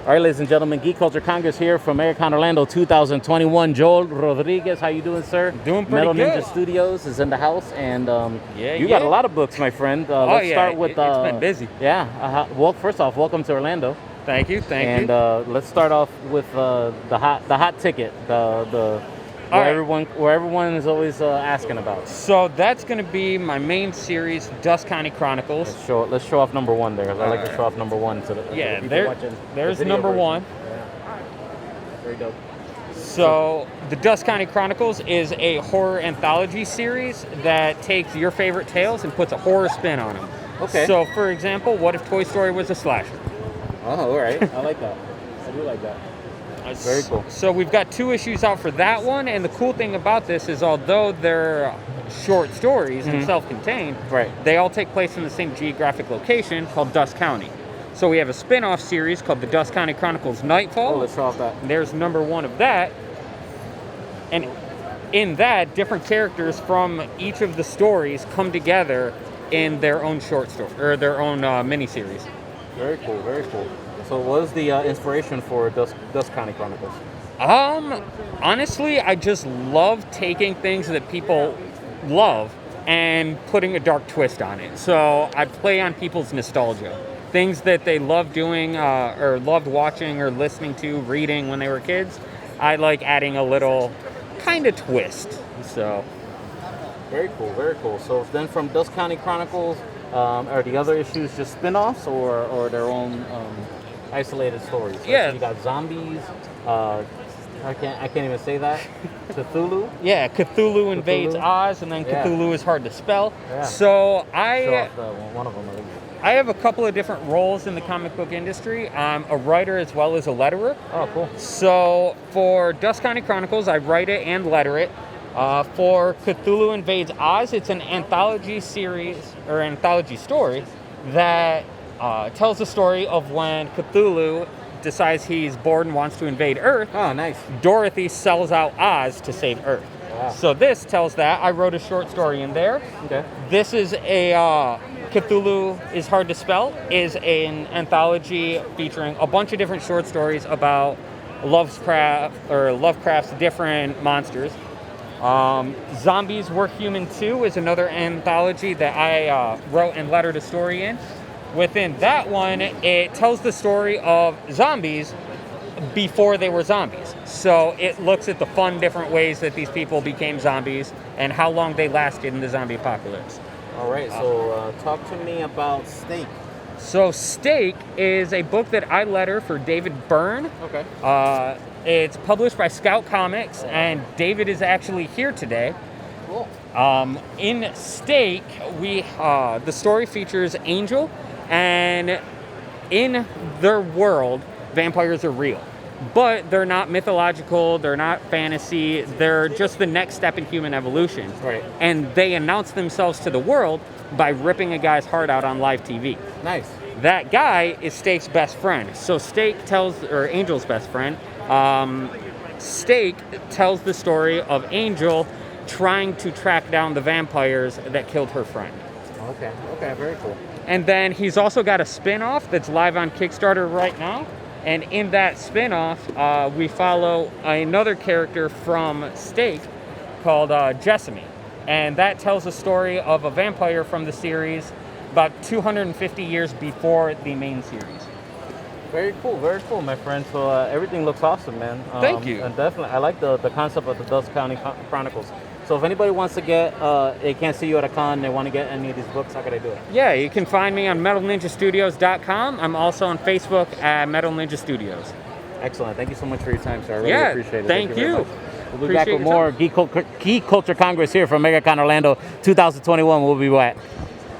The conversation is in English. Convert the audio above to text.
All right, ladies and gentlemen, Geek Culture Congress here from Megacon Orlando 2021. Joel Rodriguez, how you doing, sir? Doing pretty Metal good. Ninja Studios is in the house, and you got a lot of books, my friend. Let's start with. It's been busy. Yeah. Well, first off, welcome to Orlando. Thank you. And let's start off with the hot ticket, where everyone is always asking about. So that's going to be my main series, Dust County Chronicles. Let's show off number one there. I like to show off number one to the people watching. There's number one. Yeah. Very dope. So the Dust County Chronicles is a horror anthology series that takes your favorite tales and puts a horror spin on them. Okay. So, for example, what if Toy Story was a slasher? Oh, all right. I like that. I do like that. Very cool. So we've got 2 issues out for that one, and the cool thing about this is although they're short stories and self-contained, right, they all take place in the same geographic location called Dust County. So we have a spin-off series called the Dust County Chronicles Nightfall. Oh, let's show off that. There's number 1 of that. And in that, different characters from each of the stories come together in their own short story, or their own mini-series. Very cool, very cool. So what is the inspiration for Dust County Chronicles? Honestly, I just love taking things that people love and putting a dark twist on it. So I play on people's nostalgia. Things that they love doing or loved watching or listening to, reading when they were kids. I like adding a little kind of twist. So very cool, very cool. So then from Dust County Chronicles, are the other issues just spin-offs or their own isolated stories? So yeah. So you got zombies. I can't even say that. Cthulhu. Yeah, Cthulhu invades Oz, and then Cthulhu is hard to spell. Yeah. So one of them. I have a couple of different roles in the comic book industry. I'm a writer as well as a letterer. Oh, cool. So for Dust County Chronicles, I write it and letter it. For Cthulhu Invades Oz, it's an anthology series or anthology story that tells the story of when Cthulhu decides he's bored and wants to invade Earth. Oh, nice. Dorothy sells out Oz to save Earth. Wow. So this tells that. I wrote a short story in there. Okay. This is a Cthulhu is Hard to Spell is an anthology featuring a bunch of different short stories about Lovecraft's different monsters. Zombies Were Human Too is another anthology that I wrote and lettered a story in. Within that one, it tells the story of zombies before they were zombies. So it looks at the fun different ways that these people became zombies and how long they lasted in the zombie apocalypse. All right, so talk to me about Stake. So Stake is a book that I letter for David Byrne. Okay. It's published by Scout Comics, and David is actually here today. Cool. In Stake, the story features Angel, and in their world, vampires are real. But they're not mythological, they're not fantasy, they're just the next step in human evolution. Right. And they announce themselves to the world by ripping a guy's heart out on live TV. Nice. That guy is Stake's best friend. So Angel's best friend, Stake tells the story of Angel trying to track down the vampires that killed her friend. Okay, very cool. And then he's also got a spin-off that's live on Kickstarter right now. And in that spin-off, we follow another character from Stake called Jessamy. And that tells a story of a vampire from the series about 250 years before the main series. Very cool, my friend. So everything looks awesome, man. Thank you. And definitely, I like the concept of the Dust County Chronicles. So if anybody wants to get, they can't see you at a con, they want to get any of these books, how can they do it? Yeah, you can find me on MetalNinjaStudios.com. I'm also on Facebook at Metal Ninja Studios. Excellent. Thank you so much for your time, sir. I really appreciate it. Thank you. We'll be back with more Geek Culture Congress here from Megacon Orlando 2021. We'll be back.